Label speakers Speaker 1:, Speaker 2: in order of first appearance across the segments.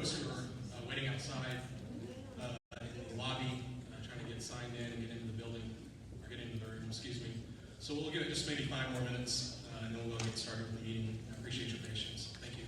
Speaker 1: folks who are waiting outside in the lobby, trying to get signed in and get into the building, or get into the room, excuse me. So we'll give it just maybe 5 more minutes, and then we'll get started with the meeting. I appreciate your patience. Thank you.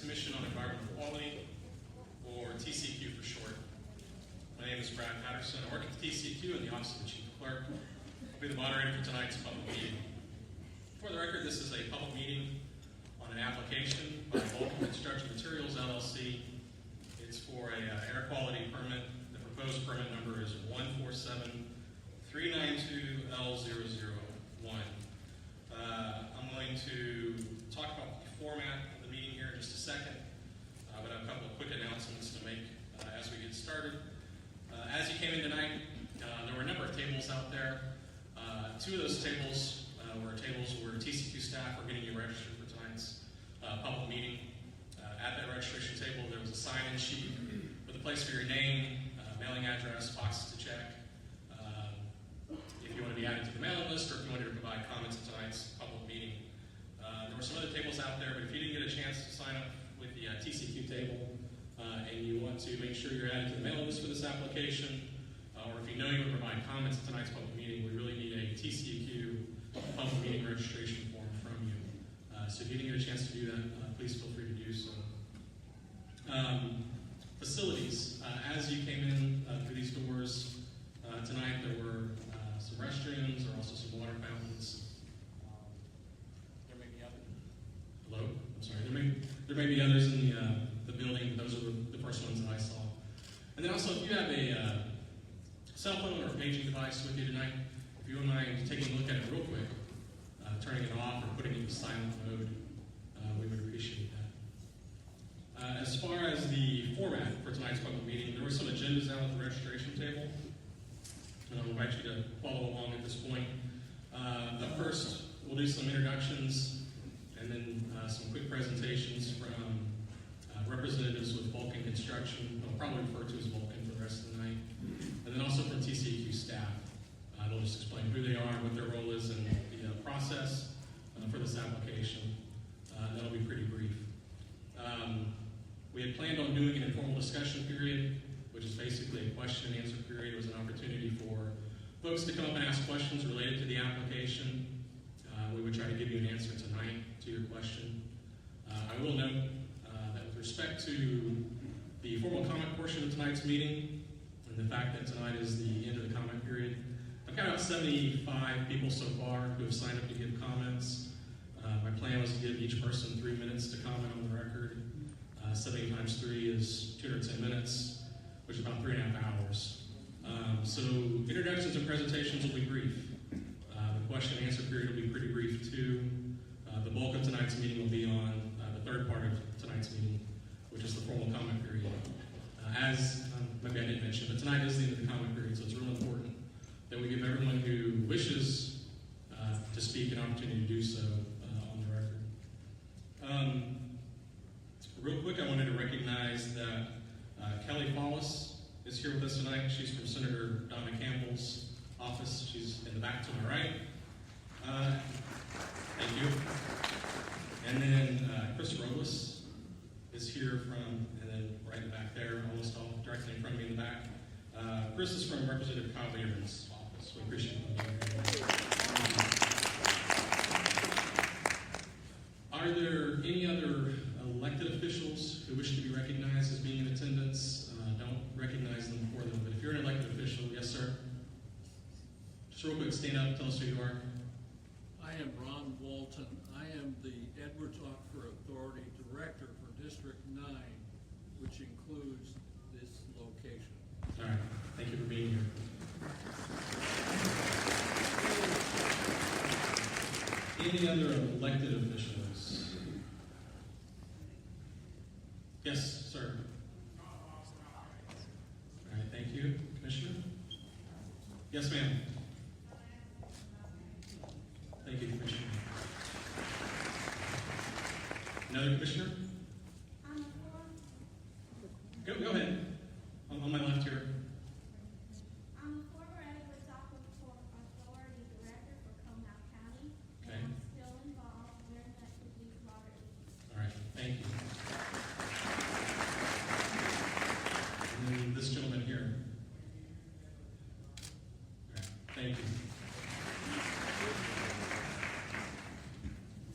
Speaker 1: Commission on Environmental Quality, or TCEQ for short. My name is Brad Patterson. I work at the TCEQ in the Office of the Chief Clerk. I'll be the moderator for tonight's public meeting. For the record, this is a public meeting on an application by Vulcan Construction Materials, LLC. It's for an air quality permit. The proposed permit number is 147-392L001. I'm going to talk about the format of the meeting here in just a second, but I have a couple of quick announcements to make as we get started. As you came in tonight, there were a number of tables out there. 2 of those tables were tables where TCEQ staff were getting you registered for tonight's public meeting. At that registration table, there was a sign-in sheet with a place for your name, mailing address, boxes to check. If you want to be added to the mailing list, or if you wanted to provide comments at tonight's public meeting. There were some other tables out there, but if you didn't get a chance to sign up with the TCEQ table, and you want to make sure you're added to the mailing list for this application, or if you know you would provide comments at tonight's public meeting, we really need a TCEQ public meeting registration form from you. So if you didn't get a chance to do that, please feel free to do so. Facilities. As you came in through these doors tonight, there were some restrooms, there were also some water fountains. There may be others. Hello? I'm sorry. There may be others in the building, but those are the first ones that I saw. And then also, if you have a cell phone or a paging device with you tonight, if you wouldn't mind taking a look at it real quick, turning it off or putting it in silent mode, we would appreciate that. As far as the format for tonight's public meeting, there were some agendas out at the registration table, and I'll invite you to follow along at this point. Up first, we'll do some introductions and then some quick presentations from representatives with Vulcan Construction. I'll probably refer to as Vulcan for the rest of the night. And then also from TCEQ staff. They'll just explain who they are, what their role is in the process for this application. That'll be pretty brief. We had planned on doing an informal discussion period, which is basically a question and answer period. It was an opportunity for folks to come up and ask questions related to the application. We would try to give you an answer tonight to your question. I will note that with respect to the formal comment portion of tonight's meeting, and the fact that tonight is the end of the comment period, I've got about 75 people so far who have signed up to give comments. My plan was to give each person 3 minutes to comment on the record. 70 times 3 is 210 minutes, which is about 3.5 hours. So introductions and presentations will be brief. The question and answer period will be pretty brief too. The bulk of tonight's meeting will be on the third part of tonight's meeting, which is the formal comment period. As maybe I didn't mention, but tonight is the end of the comment period, so it's really important that we give everyone who wishes to speak an opportunity to do so on the record. Real quick, I wanted to recognize that Kelly Follis is here with us tonight. She's from Senator Donna Campbell's office. She's in the back to my right. Thank you. And then Chris Robles is here from, and then right in the back there, almost all directly in front of me in the back. Chris is from Representative Kyle Lieberman's office. We appreciate you. Are there any other elected officials who wish to be recognized as being in attendance? Don't recognize them for them, but if you're an elected official, yes, sir? Just real quick, stand up, tell us who you are.
Speaker 2: I am Ron Walton. I am the Edwards Aquifer Authority Director for District 9, which includes this location.
Speaker 1: All right, thank you for being here. Any other elected officials? Yes, sir. All right, thank you. Commissioner? Yes, ma'am. Thank you, Commissioner. Another commissioner? Go ahead. On my left here.
Speaker 3: I'm a former Edwards Aquifer Authority Director for Comal County.
Speaker 1: Okay.
Speaker 3: And I'm still involved where that could be water.
Speaker 1: All right, thank you. And then this gentleman here. All right, thank you.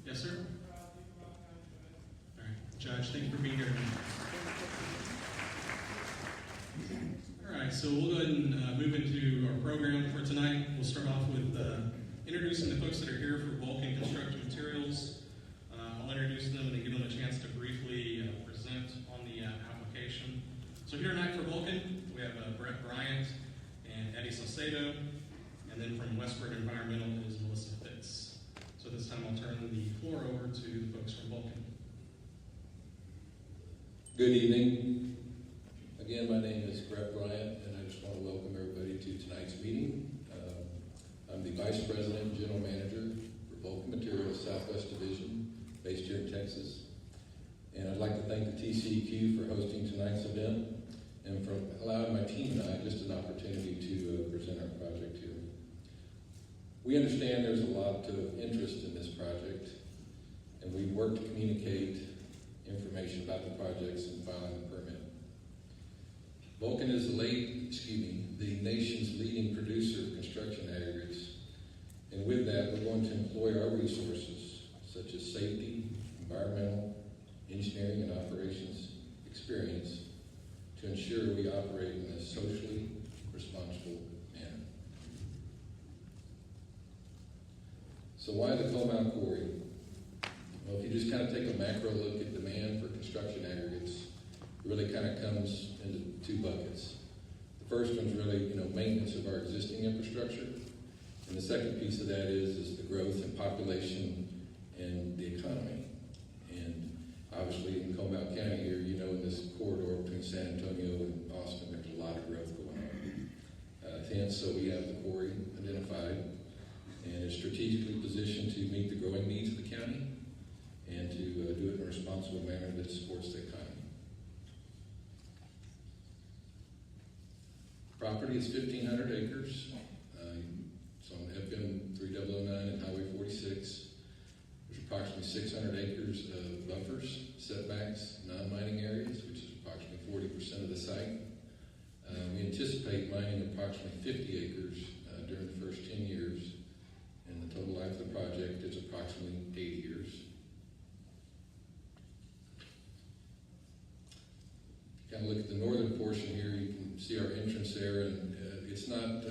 Speaker 1: Yes, sir? All right, Judge, thank you for being here tonight. All right, so we'll go ahead and move into our program for tonight. We'll start off with introducing the folks that are here for Vulcan Construction Materials. I'll introduce them and then give them a chance to briefly present on the application. So here tonight for Vulcan, we have Brett Bryant and Eddie Salcedo, and then from Westward Environmental is Melissa Fitz. So this time I'll turn the floor over to the folks from Vulcan.
Speaker 4: Good evening. Again, my name is Brett Bryant, and I just want to welcome everybody to tonight's meeting. I'm the Vice President and General Manager for Vulcan Materials Southwest Division, based here in Texas. And I'd like to thank the TCEQ for hosting tonight's event and for allowing my team and I just an opportunity to present our project here. We understand there's a lot of interest in this project, and we've worked to communicate information about the projects and filing the permit. Vulcan is the nation's leading producer of construction aggregates, And with that, we're going to employ our resources, such as safety, environmental, engineering, and operations experience, to ensure we operate in a socially responsible manner. So why the Coal Mountain Quarry? Well, if you just kind of take a macro look at demand for construction aggregates, it really kind of comes into two buckets. The first one's really, maintenance of our existing infrastructure. And the second piece of that is the growth in population and the economy. And obviously in Coal Mountain County here, in this corridor between San Antonio and Austin, there's a lot of growth going on. Hence, so we have the quarry identified and is strategically positioned to meet the growing needs of the county and to do it in a responsible manner that supports the economy. Property is 1,500 acres. It's on FM 3009 and Highway 46. There's approximately 600 acres of buffers, setbacks, non-mining areas, which is approximately 40% of the site. We anticipate mining approximately 50 acres during the first 10 years, and the total life of the project is approximately 80 years. Kind of look at the northern portion here, you can see our entrance there, and it's not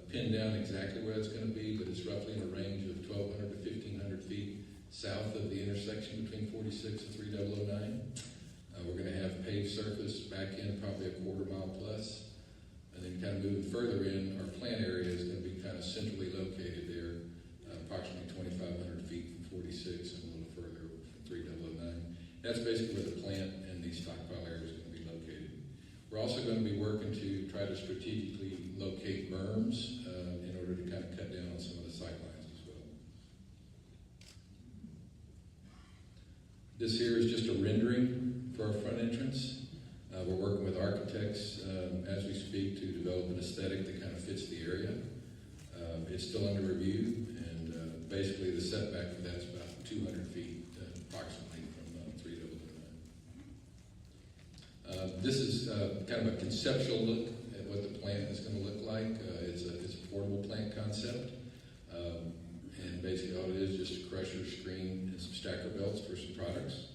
Speaker 4: pinned down exactly where it's going to be, but it's roughly in a range of 1,200 to 1,500 feet south of the intersection between 46 and 3009. We're going to have paved surface back in probably a quarter mile plus. And then kind of moving further in, our plant area is going to be kind of centrally located there, approximately 2,500 feet from 46 and a little further from 3009. That's basically where the plant and the stockpile area is going to be located. We're also going to be working to try to strategically locate berms in order to kind of cut down on some of the sight lines as well. This here is just a rendering for our front entrance. We're working with architects as we speak to develop an aesthetic that kind of fits the area. It's still under review, and basically the setback for that is about 200 feet approximately from 3009. This is kind of a conceptual look at what the plant is going to look like. It's a portable plant concept, and basically all it is just a crusher, screen, and some stacker belts for some products.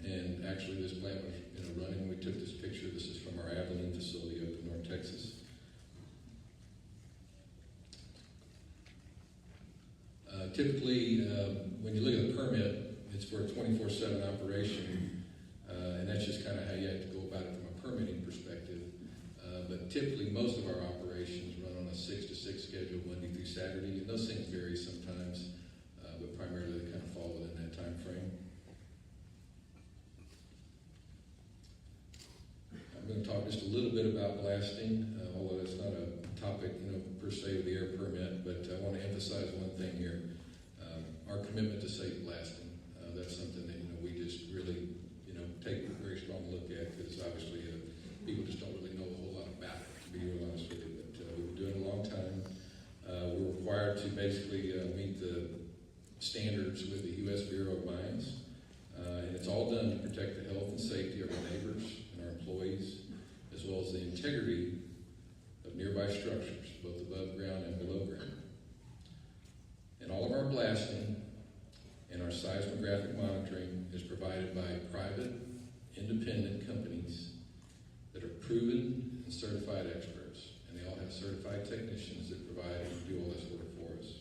Speaker 4: And actually this plant was running when we took this picture. This is from our Abilene facility up in North Texas. Typically, when you look at the permit, it's for a 24/7 operation, and that's just kind of how you have to go about it from a permitting perspective. But typically, most of our operations run on a 6 to 6 schedule, Monday through Saturday, and those things vary sometimes, but primarily they kind of fall within that time frame. I'm going to talk just a little bit about blasting, although it's not a topic, per se with the air permit, but I want to emphasize one thing here. Our commitment to safe blasting. That's something that, we just really, take a very strong look at, because obviously people just don't really know a whole lot about it, to be real honest with you. But we've been doing it a long time. We're required to basically meet the standards with the U.S. Bureau of Mines. And it's all done to protect the health and safety of our neighbors and our employees, as well as the integrity of nearby structures, both above ground and below ground. And all of our blasting and our seismographic monitoring is provided by private, independent companies that are proven and certified experts. And they all have certified technicians that provide and do all this work for us.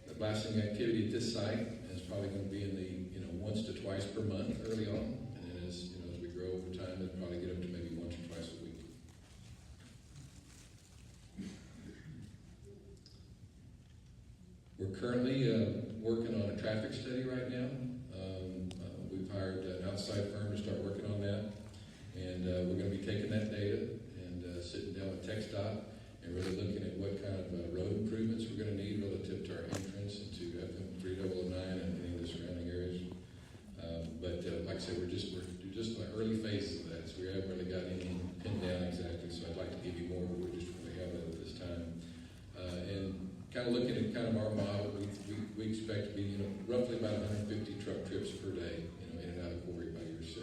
Speaker 4: The blasting activity at this site is probably going to be in the once to twice per month early on, and then as we grow over time, it'll probably get up to maybe once or twice a week. We're currently working on a traffic study right now. We've hired an outside firm to start working on that, and we're going to be taking that data and sitting down with TxDOT and really looking at what kind of road improvements we're going to need relative to our entrance into FM 3009 and any of the surrounding areas. But like I said, we're just in the early phases of that, so we haven't really got anything pinned down exactly. So I'd like to give you more, but we just really have that at this time. And kind of looking at kind of our model, we expect to be roughly about 150 truck trips per day, in and out of quarry by year 6.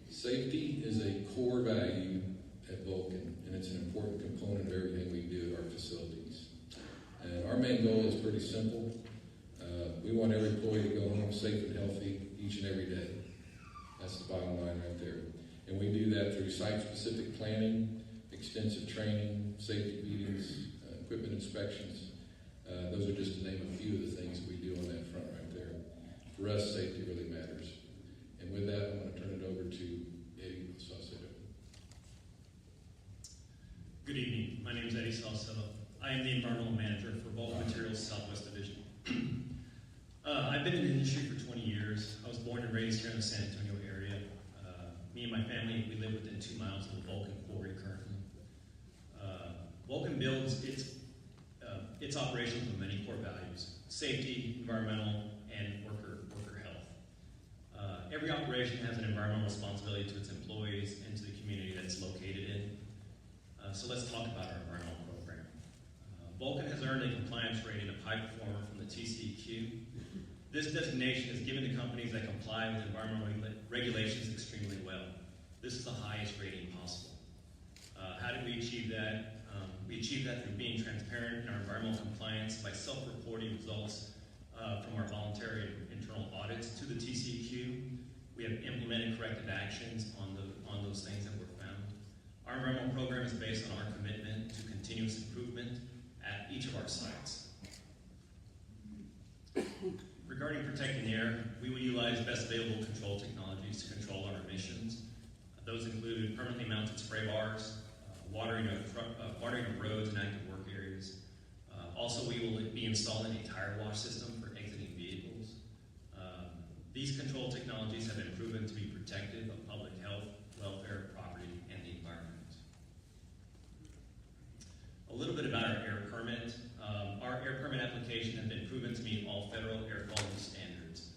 Speaker 4: Safety is a core value at Vulcan, and it's an important component of everything we do at our facilities. And our main goal is pretty simple. We want every employee to go home safe and healthy each and every day. That's the bottom line right there. And we do that through site-specific planning, extensive training, safety meetings, equipment inspections. Those are just to name a few of the things we do on that front right there. For us, safety really matters. And with that, I'm going to turn it over to Eddie Salcedo.
Speaker 5: Good evening. My name is Eddie Salcedo. I am the environmental manager for Vulcan Materials Southwest Division. I've been in the industry for 20 years. I was born and raised here in the San Antonio area. Me and my family, we live within 2 miles of the Vulcan Quarry currently. Vulcan builds its operations with many core values: safety, environmental, and worker health. Every operation has an environmental responsibility to its employees and to the community that it's located in. So let's talk about our environmental program. Vulcan has earned a compliance rating of high performer from the TCEQ. This designation is given to companies that comply with environmental regulations extremely well. This is the highest rating possible. How did we achieve that? We achieved that through being transparent in our environmental compliance by self-reporting results from our voluntary internal audits to the TCEQ. We have implemented corrective actions on those things that were found. Our environmental program is based on our commitment to continuous improvement at each of our sites. Regarding protecting the air, we will utilize best available control technologies to control our emissions. Those include permanently mounted spray bars, watering of roads and active work areas. Also, we will be installing a tire wash system for exiting vehicles. These control technologies have been proven to be protective of public health, welfare, property, and the environment. A little bit about our air permit. Our air permit application has been proven to meet all federal air quality standards.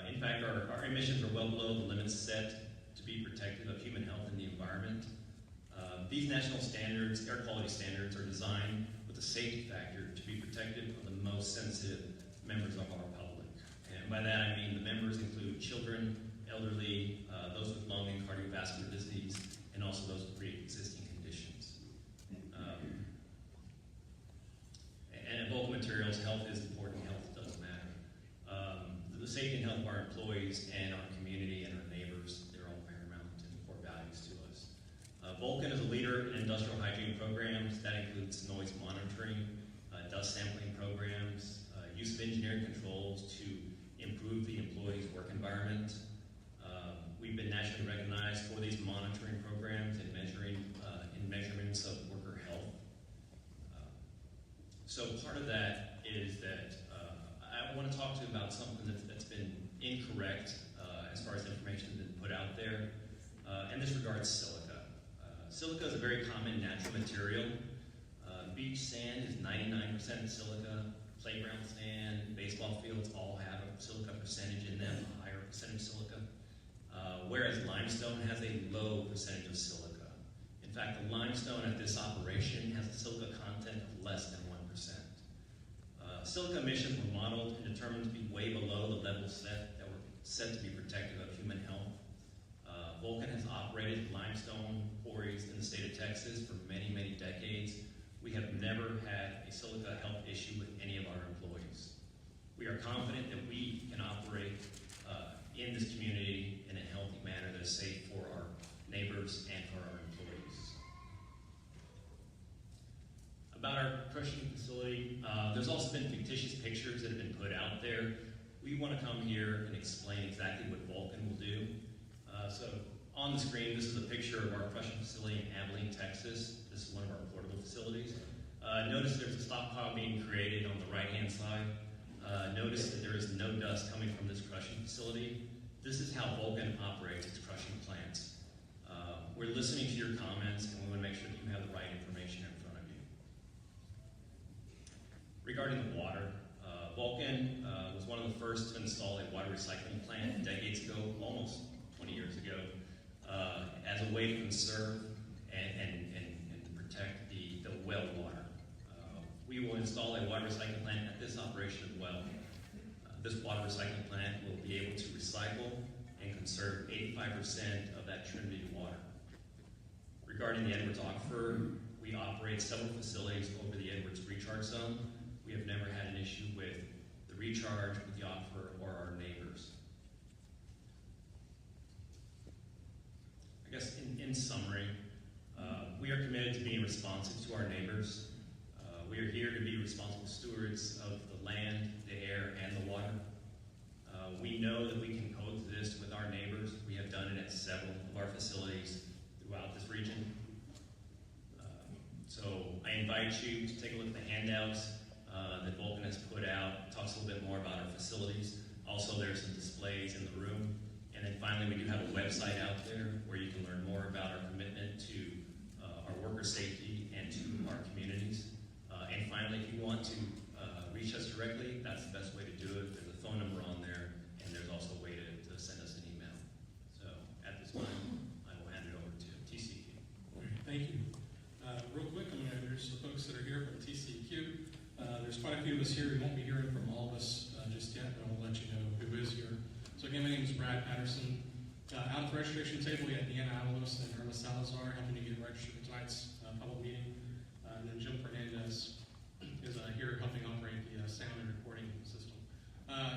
Speaker 5: In fact, our emissions are well below the limits set to be protective of human health and the environment. These national standards, air quality standards, are designed with a safety factor to be protective of the most sensitive members of our public. And by that I mean the members include children, elderly, those with lung and cardiovascular disease, and also those with pre-existing conditions. And at Vulcan Materials, health is important. Health doesn't matter. The safety and health of our employees and our community and our neighbors, they're all paramount and core values to us. Vulcan is a leader in industrial hygiene programs. That includes noise monitoring, dust sampling programs, use of engineering controls to improve the employee's work environment. We've been nationally recognized for these monitoring programs and measurements of worker health. So part of that is that I want to talk to you about something that's been incorrect as far as information that's been put out there, and this regards silica. Silica is a very common natural material. Beach sand is 99% silica. Playground sand, baseball fields all have a silica percentage in them, a higher percentage silica. Whereas limestone has a low percentage of silica. In fact, the limestone at this operation has a silica content of less than 1%. Silica emissions were modeled and determined to be way below the level that were set to be protective of human health. Vulcan has operated limestone quarries in the state of Texas for many, many decades. We have never had a silica health issue with any of our employees. We are confident that we can operate in this community in a healthy manner that is safe for our neighbors and for our employees. About our crushing facility, there's also been fictitious pictures that have been put out there. We want to come here and explain exactly what Vulcan will do. So on the screen, this is a picture of our crushing facility in Abilene, Texas. This is one of our portable facilities. Notice there's a stockpile being created on the right-hand side. Notice that there is no dust coming from this crushing facility. This is how Vulcan operates its crushing plants. We're listening to your comments, and we want to make sure that you have the right information in front of you. Regarding the water, Vulcan was one of the first to install a water recycling plant decades ago, almost 20 years ago, as a way to conserve and protect the well water. We will install a water recycling plant at this operation as well. This water recycling plant will be able to recycle and conserve 85% of that Trinity water. Regarding the Edwards Aquifer, we operate several facilities over the Edwards recharge zone. We have never had an issue with the recharge, with the aquifer, or our neighbors. I guess in summary, we are committed to being responsive to our neighbors. We are here to be responsible stewards of the land, the air, and the water. We know that we can coexist with our neighbors. We have done it at several of our facilities throughout this region. So I invite you to take a look at the handouts that Vulcan has put out. It talks a little bit more about our facilities. Also, there's some displays in the room. And then finally, we do have a website out there where you can learn more about our commitment to our worker safety and to our communities. And finally, if you want to reach us directly, that's the best way to do it. There's a phone number on there, and there's also a way to send us an email. So at this time, I will hand it over to TCEQ.
Speaker 1: All right, thank you. Real quick, I'm going to introduce the folks that are here from TCEQ. There's quite a few of us here. We won't be hearing from all of us just yet, but I will let you know who is here. So again, my name is Brad Patterson. Out at the registration table, we have Deanna Avalos and Irma Salazar helping to get registered for tonight's public meeting. And then Jim Fernandez is here helping operate the sound and recording system.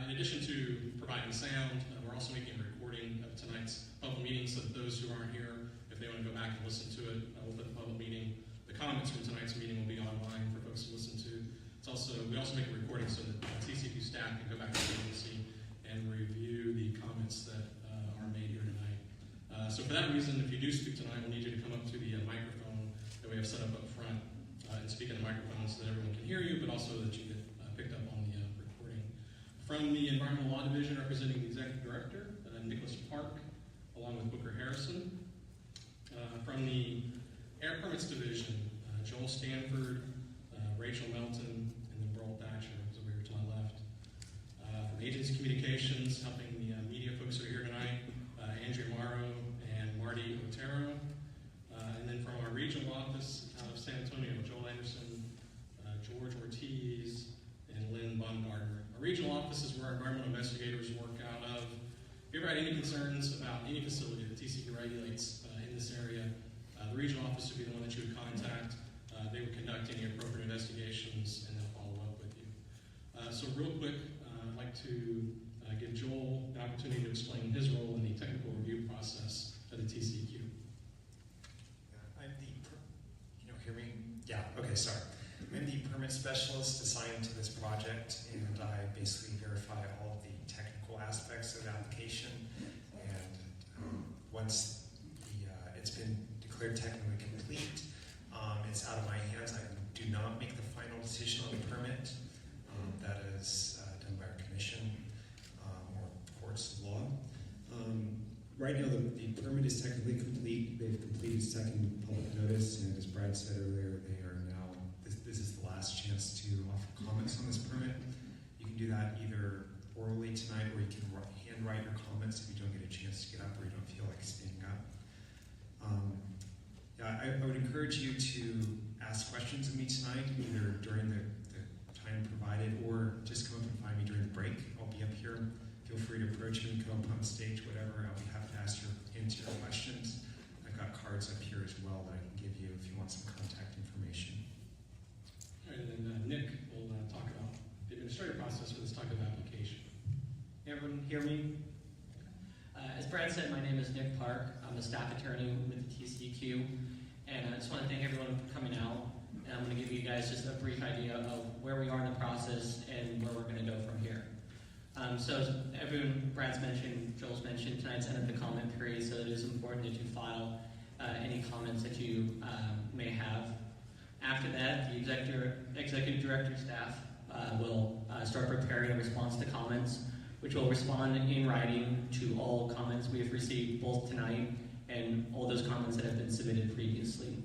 Speaker 1: In addition to providing sound, we're also making a recording of tonight's public meeting so that those who aren't here, if they want to go back and listen to it, we'll put the public meeting. The comments from tonight's meeting will be online for folks to listen to. We also make a recording so that TCEQ staff can go back to the agency and review the comments that are made here tonight. So for that reason, if you do speak tonight, we'll need you to come up to the microphone that we have set up front and speak in the microphone so that everyone can hear you, but also that you get picked up on the recording. From the Environmental Law Division, representing the Executive Director, Nicholas Park, along with Booker Harrison. From the Air Permits Division, Joel Stanford, Rachel Melton, and then Burl Thatcher, who's over here to my left. From Agency Communications, helping the media folks who are here tonight, Andrea Morrow and Marty Otero. And then from our regional office out of San Antonio, Joel Anderson, George Ortiz, and Lynn Baumgartner. Our regional office is where our environmental investigators work out of. If you ever had any concerns about any facility that TCEQ regulates in this area, the regional office would be the one that you would contact. They would conduct any appropriate investigations and they'll follow up with you. So real quick, I'd like to give Joel the opportunity to explain his role in the technical review process of the TCEQ.
Speaker 6: I'm the, hear me? Yeah, okay, sorry. I'm the permit specialist assigned to this project, and I basically verify all of the technical aspects of the application. And once it's been declared technically complete, it's out of my hands. I do not make the final decision on the permit. That is done by our commission or courts of law. Right now, the permit is technically complete. They've completed second public notice, and as Brad said earlier, they are now, this is the last chance to offer comments on this permit. You can do that either orally tonight, or you can handwrite your comments if you don't get a chance to get up or you don't feel like standing up. I would encourage you to ask questions of me tonight, either during the time provided or just come up and find me during the break. I'll be up here. Feel free to approach me, come up on stage, whatever. I'll be happy to answer your questions. I've got cards up here as well that I can give you if you want some contact information.
Speaker 1: All right, and then Nick will talk about the administrative process for this type of application.
Speaker 7: Everyone hear me? As Brad said, my name is Nick Park. I'm a staff attorney with the TCEQ, and I just want to thank everyone for coming out. And I'm going to give you guys just a brief idea of where we are in the process and where we're going to go from here. So as everyone, Brad's mentioned, Joel's mentioned, tonight's end of the comment period, so it is important that you file any comments that you may have. After that, the executive director staff will start preparing a response to comments, which will respond in writing to all comments we have received both tonight and all those comments that have been submitted previously.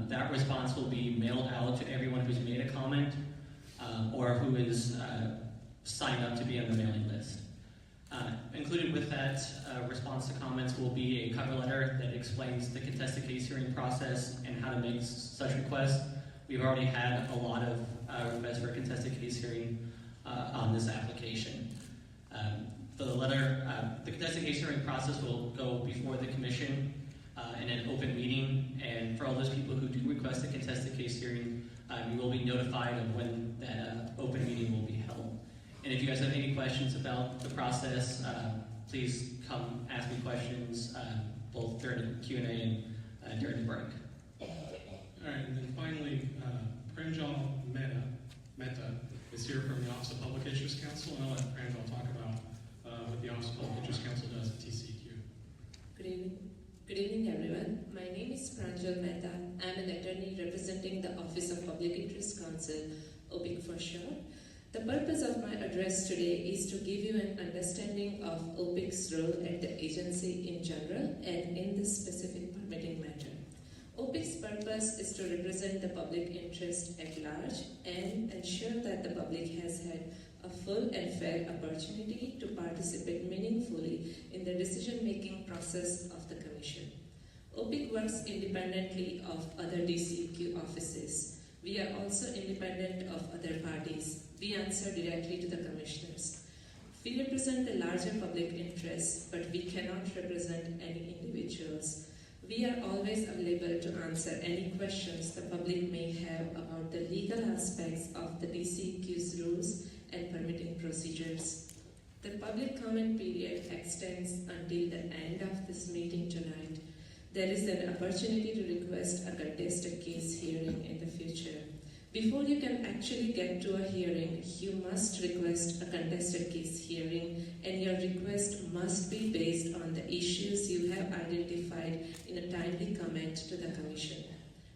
Speaker 7: That response will be mailed out to everyone who's made a comment or who is signed up to be on the mailing list. Included with that response to comments will be a cover letter that explains the contested case hearing process and how to make such requests. We've already had a lot of requests for a contested case hearing on this application. The contested case hearing process will go before the commission. in an open meeting. And for all those people who do request a contested case hearing, you will be notified of when that open meeting will be held. And if you guys have any questions about the process, please come ask me questions both during the Q&A and during the break.
Speaker 1: All right, and then finally, Pranjal Mehta is here from the Office of Public Interest Counsel, and I'll let Pranjal talk about what the Office of Public Interest Counsel does at TCEQ.
Speaker 8: Good evening. Good evening, everyone. My name is Pranjal Mehta. I'm an attorney representing the Office of Public Interest Counsel, OPIC for short. The purpose of my address today is to give you an understanding of OPIC's role at the agency in general and in this specific permitting matter. OPIC's purpose is to represent the public interest at large and ensure that the public has had a full and fair opportunity to participate meaningfully in the decision-making process of the Commission. OPIC works independently of other TCEQ offices. We are also independent of other parties. We answer directly to the commissioners. We represent the larger public interest, but we cannot represent any individuals. We are always available to answer any questions the public may have about the legal aspects of the TCEQ's rules and permitting procedures. The public comment period extends until the end of this meeting tonight. There is an opportunity to request a contested case hearing in the future. Before you can actually get to a hearing, you must request a contested case hearing, and your request must be based on the issues you have identified in a timely comment to the Commission.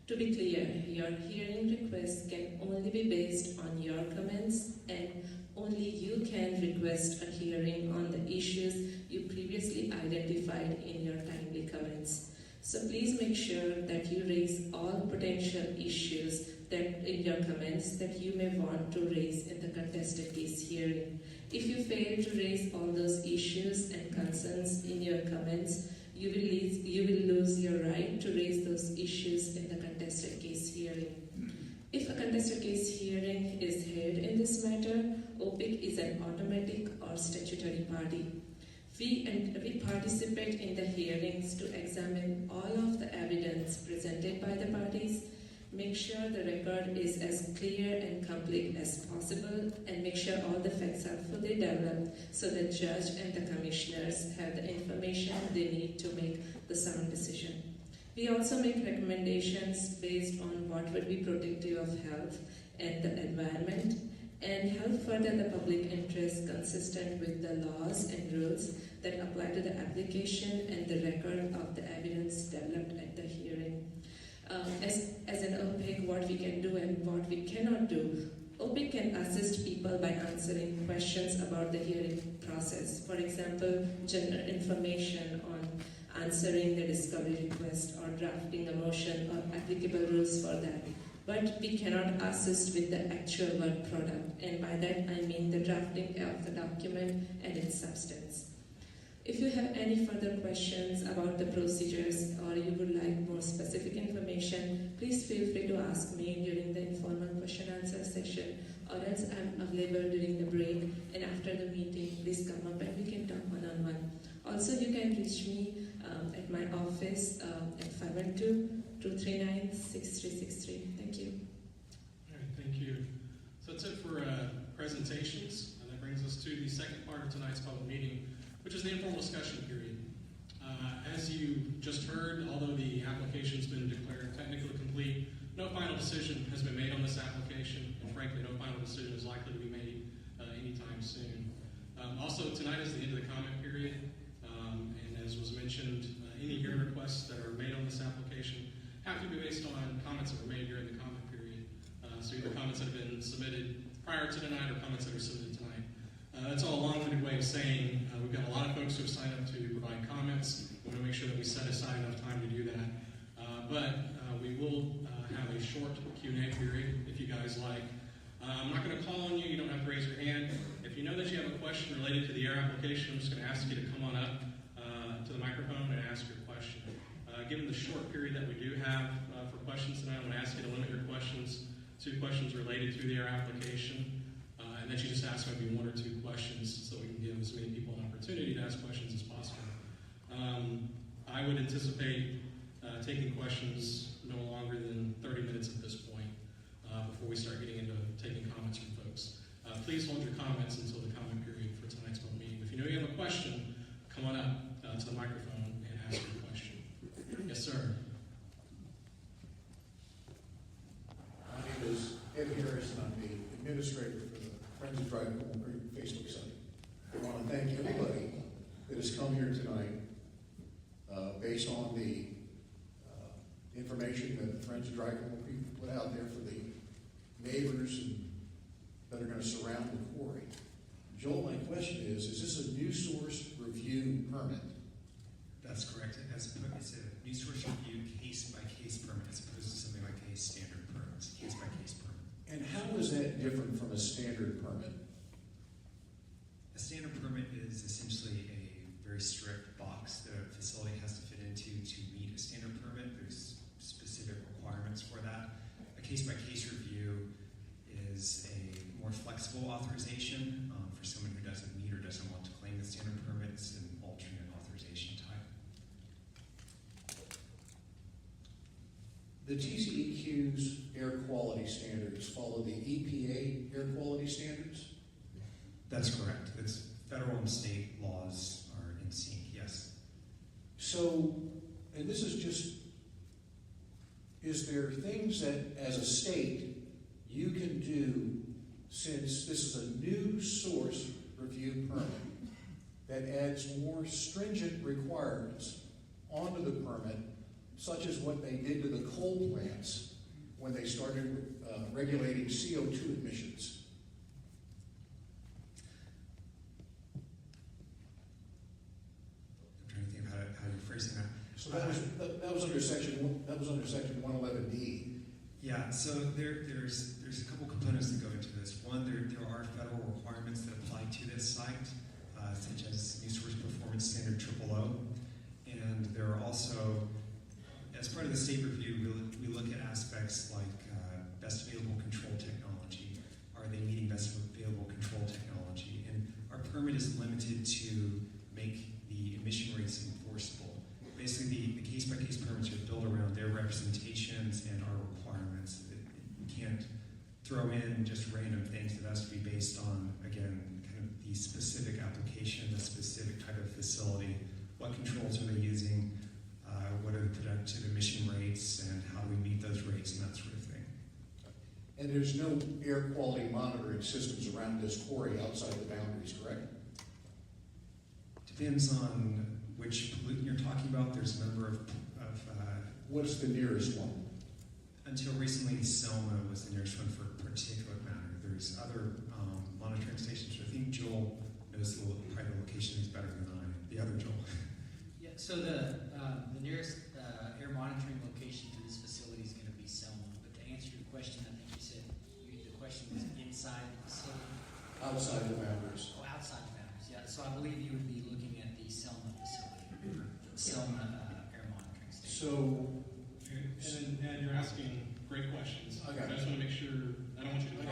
Speaker 8: To be clear, your hearing request can only be based on your comments, and only you can request a hearing on the issues you previously identified in your timely comments. So please make sure that you raise all potential issues that in your comments that you may want to raise in the contested case hearing. If you fail to raise all those issues and concerns in your comments, you will lose your right to raise those issues in the contested case hearing. If a contested case hearing is held in this matter, OPIC is an automatic or statutory party. We participate in the hearings to examine all of the evidence presented by the parties, make sure the record is as clear and complete as possible, and make sure all the facts are fully developed so the judge and the commissioners have the information they need to make the sound decision. We also make recommendations based on what would be protective of health and the environment, and help further the public interest consistent with the laws and rules that apply to the application and the record of the evidence developed at the hearing. As an OPIC, what we can do and what we cannot do. OPIC can assist people by answering questions about the hearing process. For example, general information on answering the discovery request or drafting a motion or applicable rules for that. But we cannot assist with the actual work product, and by that I mean the drafting of the document and its substance. If you have any further questions about the procedures or you would like more specific information, please feel free to ask me during the informal question-answer session, or else I'm available during the break, and after the meeting, please come up and we can talk one-on-one. Also, you can reach me at my office at 512-239-6363. Thank you.
Speaker 1: All right, thank you. So that's it for presentations, and that brings us to the second part of tonight's public meeting, which is the informal discussion period. As you just heard, although the application's been declared technically complete, no final decision has been made on this application, and frankly, no final decision is likely to be made anytime soon. Also, tonight is the end of the comment period, and as was mentioned, any hearing requests that are made on this application have to be based on comments that were made during the comment period. So either comments that have been submitted prior to tonight or comments that are submitted tonight. That's all a long-winded way of saying we've got a lot of folks who have signed up to provide comments. We want to make sure that we set aside enough time to do that. But we will have a short Q&A period if you guys like. I'm not going to call on you. You don't have to raise your hand. If you know that you have a question related to the air application, I'm just going to ask you to come on up to the microphone and ask your question. Given the short period that we do have for questions tonight, I'm going to ask you to limit your questions to questions related to the air application. And that you just ask maybe one or two questions so we can give as many people an opportunity to ask questions as possible. I I would anticipate taking questions no longer than 30 minutes at this point before we start getting into taking comments from folks. Please hold your comments until the comment period for tonight's board meeting. If you know you have a question, come on up to the microphone and ask your question. Yes, sir.
Speaker 9: My name is Ed Harris, and I'm the administrator for the Friends of Driving Home Creek Facebook site. I want to thank everybody that has come here tonight based on the information that the Friends of Driving Home Creek put out there for the neighbors that are going to surround the quarry. Joel, my question is this a new source review permit?
Speaker 6: That's correct. It's a new source review case-by-case permit as opposed to something like a standard permit. It's a case-by-case permit.
Speaker 9: And how is that different from a standard permit?
Speaker 6: A standard permit is essentially a very strict box that a facility has to fit into to meet a standard permit. There's specific requirements for that. A case-by-case review is a more flexible authorization for someone who doesn't meet or doesn't want to claim the standard permit. It's an alternate authorization type.
Speaker 9: The TCEQ's air quality standards follow the EPA air quality standards?
Speaker 6: That's correct. It's federal and state laws are in sync, yes.
Speaker 9: So, and this is just, is there things that as a state you can do, since this is a new source review permit, that adds more stringent requirements onto the permit, such as what they did to the coal plants when they started regulating CO2 emissions?
Speaker 6: I'm trying to think of how you're phrasing that.
Speaker 9: So that was under section 111D.
Speaker 6: Yeah, so there's a couple components that go into this. One, there are federal requirements that apply to this site, such as New Source Performance Standard 000. And there are also, as part of the state review, we look at aspects like best available control technology. Are they meeting best available control technology? And our permit is limited to make the emission rates enforceable. Basically, the case-by-case permits are built around their representations and our requirements. We can't throw in just random things. It has to be based on, again, kind of the specific application, the specific type of facility. What controls are they using? What are the productive emission rates? And how do we meet those rates and that sort of thing?
Speaker 9: And there's no air quality monitoring systems around this quarry outside the boundaries, correct?
Speaker 6: Depends on which pollutant you're talking about. There's a number of
Speaker 9: What's the nearest one?
Speaker 6: until recently, Selma was the nearest one for particulate matter. There's other monitoring stations. I think Joel knows probably the location is better than I. The other Joel.
Speaker 10: Yeah. So the nearest air monitoring location to this facility is going to be Selma. But to answer your question, I think you said the question was inside the facility.
Speaker 9: Outside the boundaries.
Speaker 10: Oh, outside the boundaries. Yeah. So I believe you would be looking at the Selma facility, the Selma air monitoring station.
Speaker 9: So,
Speaker 1: And you're asking great questions.
Speaker 9: I got it.
Speaker 1: just want to make sure, I don't want you to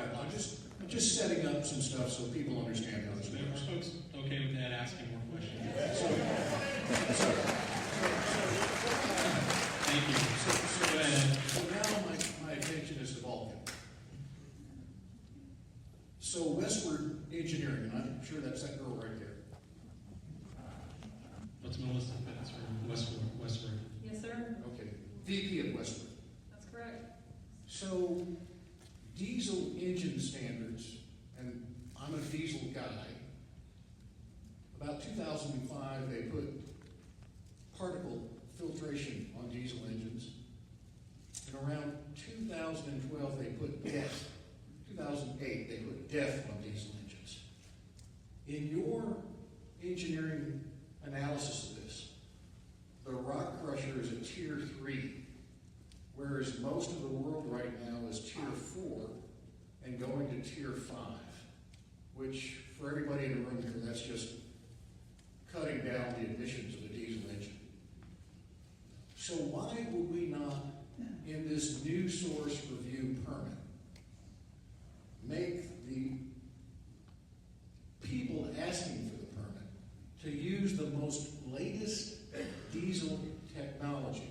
Speaker 9: I'm just setting up some stuff so people understand how this
Speaker 1: Are
Speaker 9: works.
Speaker 1: folks okay with that, asking more questions? Thank you. Go ahead.
Speaker 9: So now my attention is to Vulcan. So Westward Engineering, and I'm sure that's that girl right there.
Speaker 1: What's Melissa Fitz or Westward?
Speaker 11: Yes, sir.
Speaker 9: Okay, VP of Westward.
Speaker 11: That's correct.
Speaker 9: So diesel engine standards, and I'm a diesel guy. About 2005, they put particle filtration on diesel engines. And around 2012, they put DEF. 2008, they put DEF on diesel engines. In your engineering analysis of this, the rock crusher is a tier 3, whereas most of the world right now is tier 4 and going to tier 5, which for everybody in the room here, that's just cutting down the emissions of a diesel engine. So why would we not, in this new source review permit, make the people asking for the permit to use the most latest diesel technology.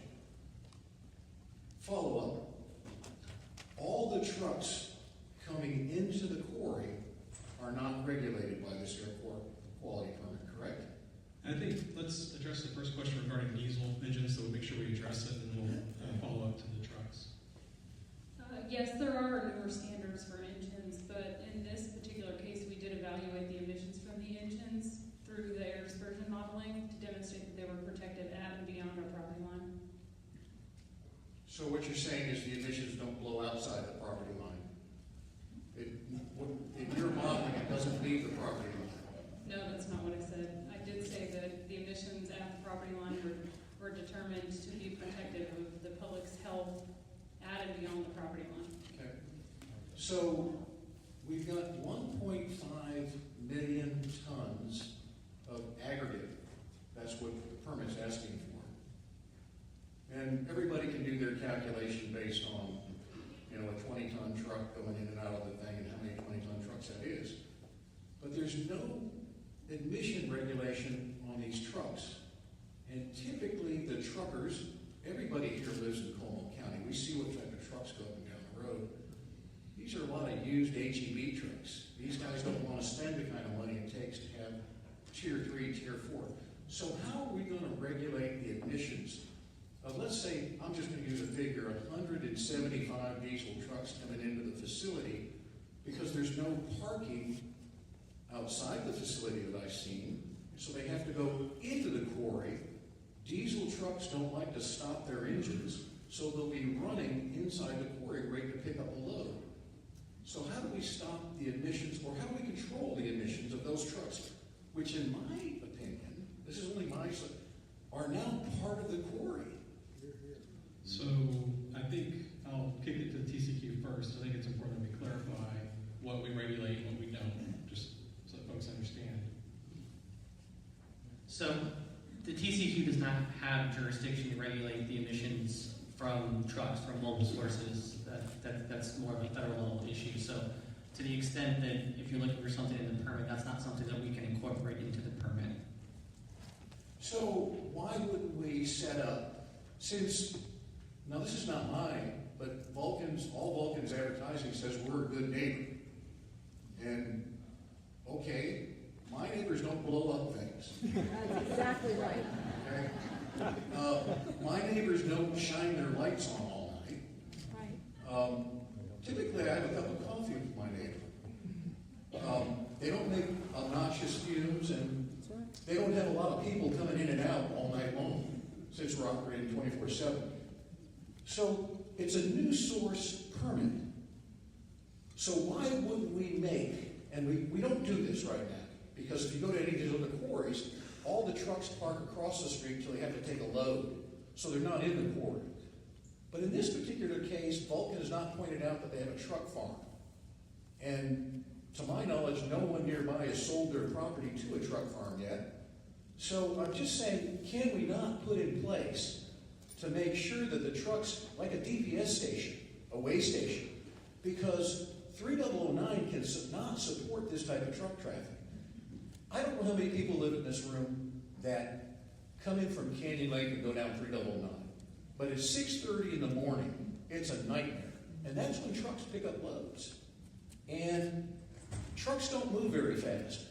Speaker 9: Follow-up. All the trucks coming into the quarry are not regulated by this air quality permit, correct?
Speaker 1: I think let's address the first question regarding diesel engines, so we'll make sure we address it, and we'll follow up to the trucks.
Speaker 11: Yes, there are newer standards for engines, but in this particular case, we did evaluate the emissions from the engines through the air dispersion modeling to demonstrate that they were protected at and beyond our property line.
Speaker 9: So what you're saying is the emissions don't blow outside the property line? In your modeling, it doesn't leave the property line?
Speaker 11: No, that's not what I said. I did say that the emissions at the property line were determined to be protective of the public's health at and beyond the property line.
Speaker 9: Okay. So we've got 1.5 million tons of aggregate. That's what the permit's asking for. And everybody can do their calculation based on, you know, a 20-ton truck going in and out of the thing and how many 20-ton trucks that is. But there's no emission regulation on these trucks. And typically the truckers, everybody here lives in Como County. We see what type of trucks go up and down the road. These are a lot of used HEV trucks. These guys don't want to spend the kind of money it takes to have Tier 3, Tier 4. So how are we going to regulate the emissions of, let's say, I'm just going to use a figure, 175 diesel trucks coming into the facility because there's no parking outside the facility that I've seen, so they have to go into the quarry. Diesel trucks don't like to stop their engines, so they'll be running inside the quarry ready to pick up a load. So how do we stop the emissions, or how do we control the emissions of those trucks, which in my opinion, this is only my side, are now part of the quarry?
Speaker 1: So I think I'll kick it to the TCEQ first. I think it's important that we clarify what we regulate and what we don't, just so that folks understand.
Speaker 7: So the TCEQ does not have jurisdiction to regulate the emissions from trucks, from mobile sources. That's more of a federal level issue. So to the extent that if you're looking for something in the permit, that's not something that we can incorporate into the permit.
Speaker 9: So why wouldn't we set up, since, now this is not mine, but all Vulcan's advertising says we're a good neighbor. And, okay, my neighbors don't blow up things.
Speaker 12: That's exactly right.
Speaker 9: Okay? My neighbors don't shine their lights on all night.
Speaker 12: Right.
Speaker 9: Typically, I have a cup of coffee with my neighbor. They don't make obnoxious fumes, and they don't have a lot of people coming in and out all night long, since we're operating 24/7. So it's a new source permit. So why wouldn't we make, and we don't do this right now, because if you go to any of these other quarries, all the trucks park across the street until they have to take a load, so they're not in the quarry. But in this particular case, Vulcan has not pointed out that they have a truck farm. And to my knowledge, no one nearby has sold their property to a truck farm yet. So I'm just saying, can we not put in place to make sure that the trucks, like a DPS station, a weigh station, because 3009 can not support this type of truck traffic. I don't know how many people live in this room that come in from Canyon Lake and go down 3009. But at 6:30 in the morning, it's a nightmare. And that's when trucks pick up loads. And trucks don't move very fast.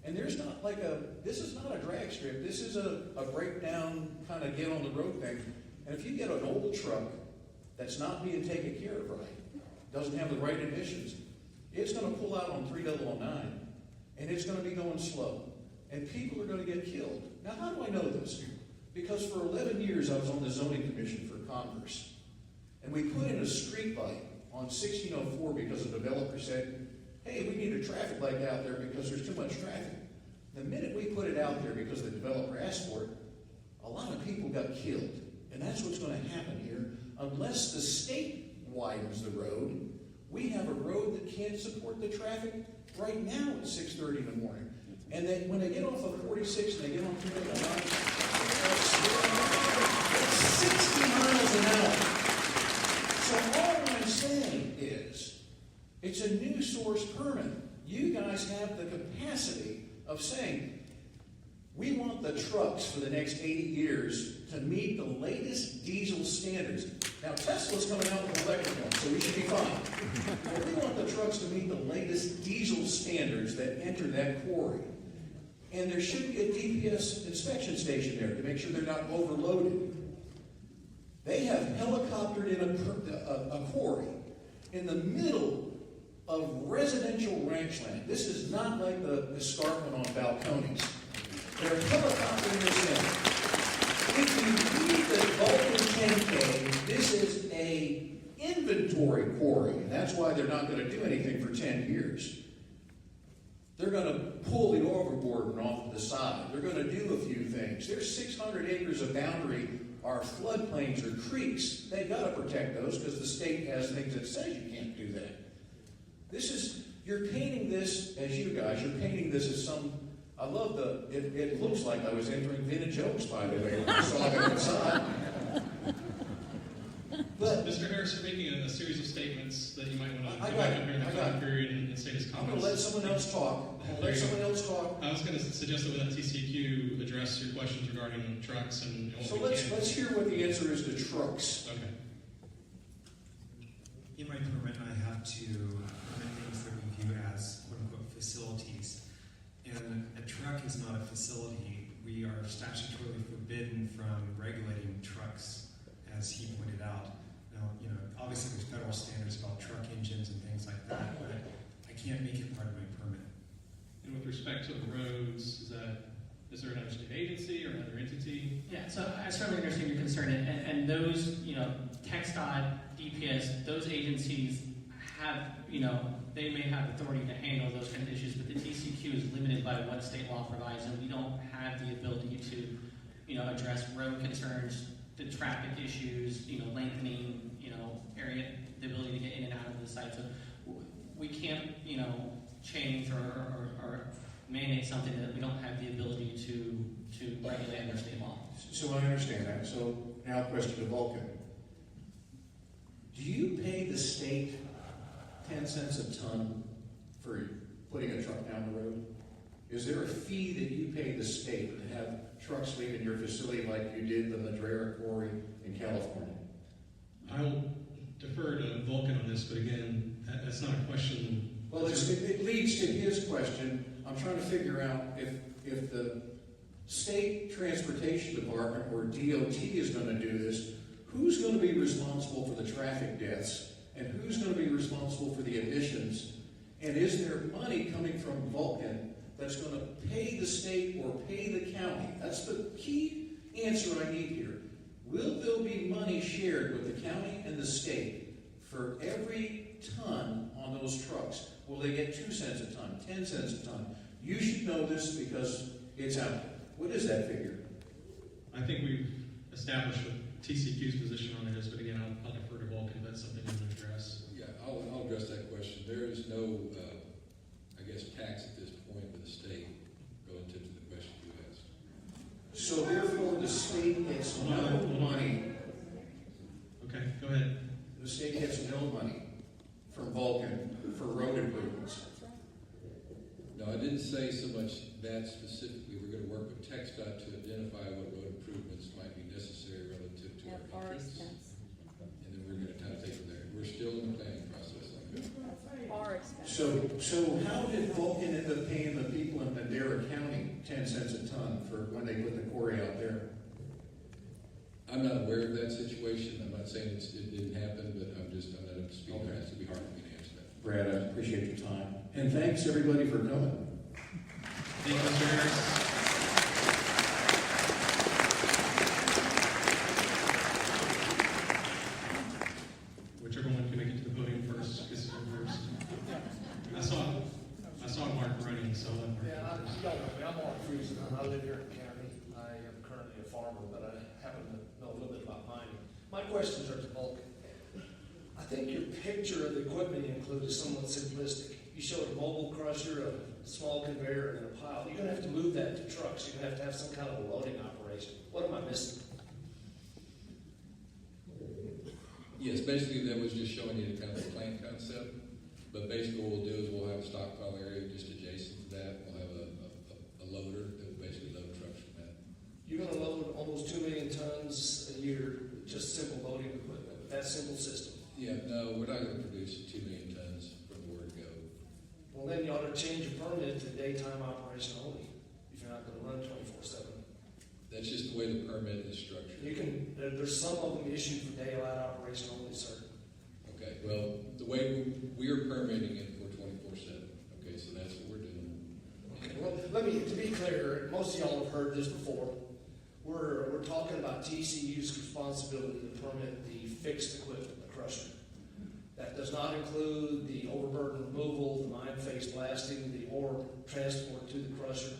Speaker 9: And there's not like this is not a drag strip. This is a breakdown kind of get on the road thing. And if you get an old truck that's not being taken care of right, doesn't have the right emissions, it's going to pull out on 3009, and it's going to be going slow. And people are going to get killed. Now, how do I know this? Because for 11 years, I was on the zoning commission for Converse. And we put in a street light on 1604 because a developer said, hey, we need a traffic light out there because there's too much traffic. The minute we put it out there because the developer asked for it, a lot of people got killed. And that's what's going to happen here. Unless the state widens the road, we have a road that can't support the traffic right now at 6:30 in the morning. And then when they get off of 46 and they get on 309, it's 60 miles an hour. So all I'm saying is, it's a new source permit. You guys have the capacity of saying, We want the trucks for the next 80 years to meet the latest diesel standards. Now, Tesla's coming out with an electric one, so we should be fine. But we want the trucks to meet the latest diesel standards that enter that quarry. And there should be a DPS inspection station there to make sure they're not overloaded. They have helicoptered in a quarry in the middle of residential ranchland. This is not like the escarpment on Balcones. They're helicoptering this in. If you read the Vulcan 10K, this is a inventory quarry, and that's why they're not going to do anything for 10 years. They're going to pull the overboard off the side. They're going to do a few things. There's 600 acres of boundary are floodplains or creeks. They've got to protect those because the state has things that says you can't do that. You're painting this, as you guys, you're painting this as some, I love it looks like I was entering Vintage Oaks, by the way, when I saw it inside. But
Speaker 1: Mr. Harris, you're making a series of statements that you might want to
Speaker 9: I
Speaker 1: go
Speaker 9: got
Speaker 1: back
Speaker 9: it.
Speaker 1: up here in the
Speaker 9: I got
Speaker 1: comment
Speaker 9: it.
Speaker 1: period and state his
Speaker 9: I'm
Speaker 1: comments.
Speaker 9: going to let someone else talk.
Speaker 1: There
Speaker 9: Let
Speaker 1: you go.
Speaker 9: someone else talk.
Speaker 1: I was going to suggest that with that TCEQ, address your questions regarding trucks and what
Speaker 9: So
Speaker 1: we
Speaker 9: let's
Speaker 1: can.
Speaker 9: hear what the answer is to trucks.
Speaker 1: Okay.
Speaker 6: In my permit, I have to permit things that we view as quote-unquote facilities. And a truck is not a facility. We are statutorily forbidden from regulating trucks, as he pointed out. Now, obviously there's federal standards about truck engines and things like that, but I can't make it part of my permit.
Speaker 1: And with respect to the roads, is there another state agency or another entity?
Speaker 7: Yeah, so I certainly understand your concern, and those, TxDOT, DPS, those agencies have, they may have authority to handle those kind of issues, but the TCEQ is limited by what state law provides, and we don't have the ability to, address road concerns, the traffic issues, lengthening, area, the ability to get in and out of the site. So we can't, change or mandate something that we don't have the ability to regulate under state law.
Speaker 9: So I understand that. So now a question to Vulcan. Do you pay the state 10 cents a ton for putting a truck down the road? Is there a fee that you pay the state to have trucks leaving your facility like you did the Madrera Quarry in California?
Speaker 1: I will defer to Vulcan on this, but again, that's not a question.
Speaker 9: Well, it leads to his question. I'm trying to figure out if the state transportation department or DOT is going to do this, who's going to be responsible for the traffic deaths and who's going to be responsible for the emissions? And is there money coming from Vulcan that's going to pay the state or pay the county? That's the key answer I need here. Will there be money shared with the county and the state for every ton on those trucks? Will they get 2 cents a ton, 10 cents a ton? You should know this because it's out there. What is that figure?
Speaker 1: I think we've established what TCEQ's position on it is, but again, I'll defer to Vulcan if that's something you want to address.
Speaker 4: Yeah, I'll address that question. There is no, tax at this point with the state relative to the question you asked.
Speaker 9: So therefore, the state gets no money.
Speaker 1: Okay, go ahead.
Speaker 9: The state gets no money from Vulcan for road improvements.
Speaker 4: No, I didn't say so much that specifically. We're going to work with TxDOT to identify what road improvements might be necessary relative to our entrance. And then we're going to kind of take it there. We're still in the planning process.
Speaker 9: So how did Vulcan end up paying the people in Madera County 10 cents a ton for when they put the quarry out there?
Speaker 4: I'm not aware of that situation. I'm not saying it didn't happen, but I'm not up to speed.
Speaker 9: Okay.
Speaker 4: It's going to be hard for me to answer that.
Speaker 9: Brad, I appreciate your time. And thanks everybody for coming.
Speaker 1: Thank you, Mr. Harris. Whichever one can make it to the podium first, gets to go first. I saw Mark running, so I'll let Mark go first.
Speaker 13: I'm Mark Friesen. I live here in the county. I am currently a farmer, but I happen to know a little bit about mining. My questions are to Vulcan. I think your picture of the equipment you include is somewhat simplistic. You showed a mobile crusher, a small conveyor, and then a pile. You're going to have to move that to trucks. You're going to have some kind of a loading operation. What am I missing?
Speaker 4: Yes, basically that was just showing you kind of the plant concept. But basically what we'll do is we'll have a stockpile area just adjacent to that. We'll have a loader that will basically load trucks
Speaker 13: almost 2 million tons a year with just simple loading equipment, with that simple system.
Speaker 4: Yeah, no, we're not gonna produce 2 million tons from the word go.
Speaker 13: Well, then you ought to change your permit to daytime operation only, if you're not gonna run 24/7.
Speaker 4: That's just the way the permit is structured.
Speaker 13: You can, there's some of them issued for daylight operation only, sir.
Speaker 4: Okay, well, the way we are permitting it for 24/7, okay, so that's what we're doing.
Speaker 13: Okay, well, to be clear, most of y'all have heard this before. We're talking about TCEQ's responsibility to permit the fixed equipment, the crusher. That does not include the overburden removal, the mine face blasting, the ore transport to the crusher,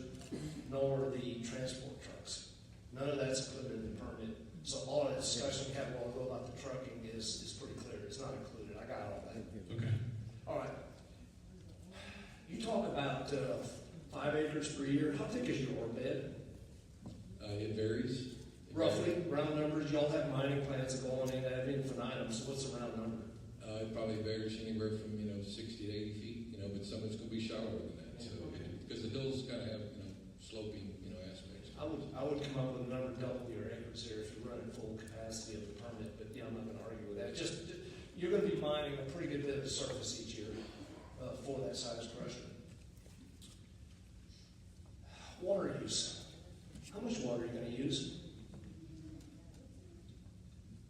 Speaker 13: nor the transport trucks. None of that's included in the permit. So all that discussion we had a while ago about the trucking is pretty clear. It's not included. I got all that.
Speaker 1: Okay.
Speaker 13: All right. You talk about 5 acres per year. How thick is your ore bed?
Speaker 4: It varies.
Speaker 13: Roughly, round numbers. Y'all have mining plans that go on in ad infinitum. So what's the round number?
Speaker 4: It probably varies anywhere from 60 to 80 feet, but some of it's going to be shallower than that. So because the hills kind of have sloping aspects.
Speaker 13: I would come up with a number double your acres here if you're running full capacity of the permit. But I'm not going to argue with that. Just you're going to be mining a pretty good bit of surface each year for that size crusher. Water use. How much water are you going to use?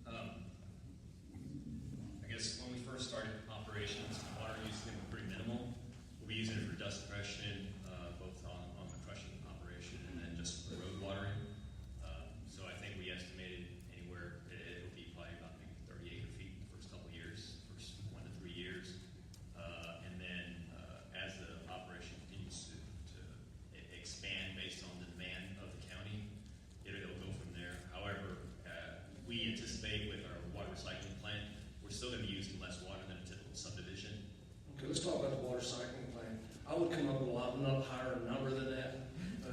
Speaker 5: I guess when we first started operations, water use is going to be pretty minimal. We'll be using it for dust suppression, both on the crushing operation and then just for road watering. So I think we estimated anywhere, it'll be probably about maybe 30 acre feet in the first couple of years, first 1 to 3 years. And then as the operation continues to expand based on the demand of the county, it'll go from there. However, we anticipate with our water recycling plant, we're still going to be using less water than a typical subdivision.
Speaker 13: Okay, let's talk about the water cycling plan. I would come up with a lot higher number than that.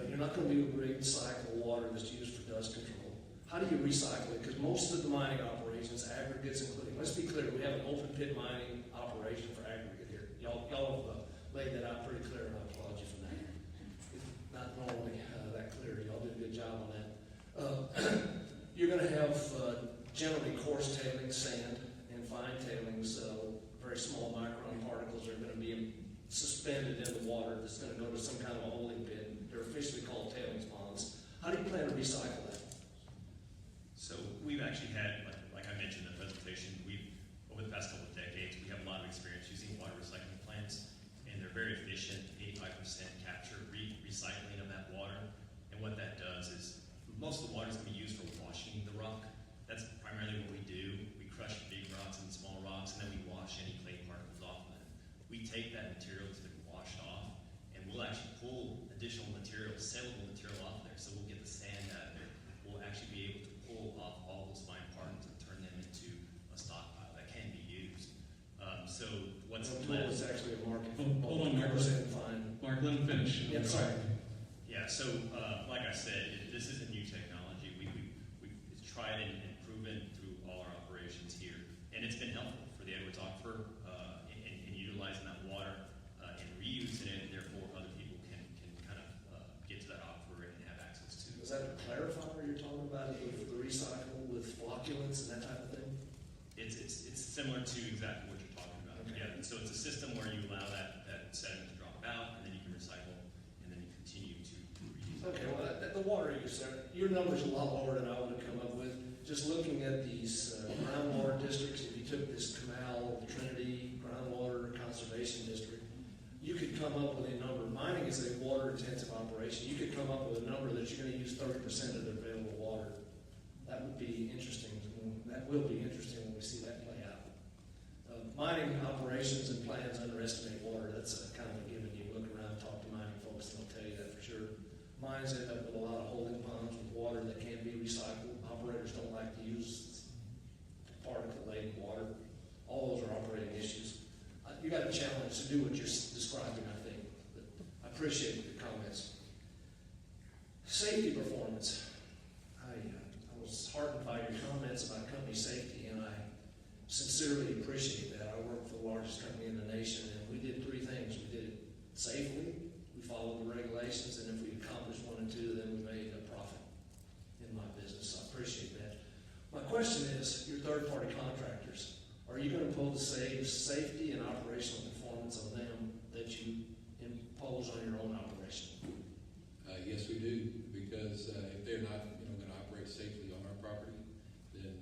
Speaker 13: You're not going to be able to recycle water that's used for dust control. How do you recycle it? Because most of the mining operations, aggregates including, let's be clear, we have an open pit mining operation for aggregate here. Y'all have laid that out pretty clear, and I applaud you for that. It's not normally that clear. Y'all did a good job on that. You're going to have generally coarse tailings, sand, and fine tailings, very small micron particles are going to be suspended in the water that's going to go to some kind of a holding pit. They're officially called tailings ponds. How do you plan to recycle that?
Speaker 5: So we've actually had, like I mentioned in the presentation, over the past couple of decades, we have a lot of experience using water recycling plants, and they're very efficient, 85% capture, recycling of that water. And what that does is, most of the water is going to be used for washing the rock. That's primarily what we do. We crush big rocks and small rocks, and then we wash any clay particles off of them. We take that material that's been washed off, and we'll actually pull additional material, sellable material off there. So we'll get the sand out of there. We'll actually be able to pull off all those fine particles and turn them into a stockpile that can be used. So what's left?
Speaker 13: It's actually a market.
Speaker 1: Hold on, Mark.
Speaker 13: Fine.
Speaker 1: Mark, let him finish.
Speaker 13: Yeah, sorry.
Speaker 5: Yeah, so like I said, this isn't new technology. We've tried and proven through all our operations here, and it's been helpful for the Edwards Aquifer in utilizing that water and reusing it. Therefore, other people can kind of get to that aquifer and have access to.
Speaker 13: Is that a clarifier you're talking about with the recycle with flocculants and that type of thing?
Speaker 5: It's similar to exactly what you're talking about.
Speaker 13: Okay.
Speaker 5: Yeah. So it's a system where you allow that sediment to drop out, and then you can recycle, and then you continue to reuse.
Speaker 13: Okay, well, the water use there, your number's a lot lower than I would have come up with. Just looking at these groundwater districts, if you took this Canal, Trinity, Groundwater Conservation District, you could come up with a number. Mining is a water-intensive operation. You could come up with a number that you're going to use 30% of the available water. That would be interesting. That will be interesting when we see that play out. Mining operations and plans underestimate water. That's a kind of a given. You look around, talk to mining folks, and they'll tell you that for sure. Mines end up with a lot of holding ponds with water that can't be recycled. Operators don't like to use particle-laden water. All those are operating issues. You got a challenge to do what you're describing, I think. But I appreciate your comments. Safety performance. I was heartened by your comments about company safety, and I sincerely appreciate that. I work for the largest company in the nation, and we did 3 things. We did it safely, we followed the regulations, and if we accomplished 1 and 2, then we made a profit in my business. question is, your third-party contractors, are you going to impose the safety and operational performance on them that you impose on your own operation?
Speaker 4: Yes, we do, because if they're not, going to operate safely on our property, then,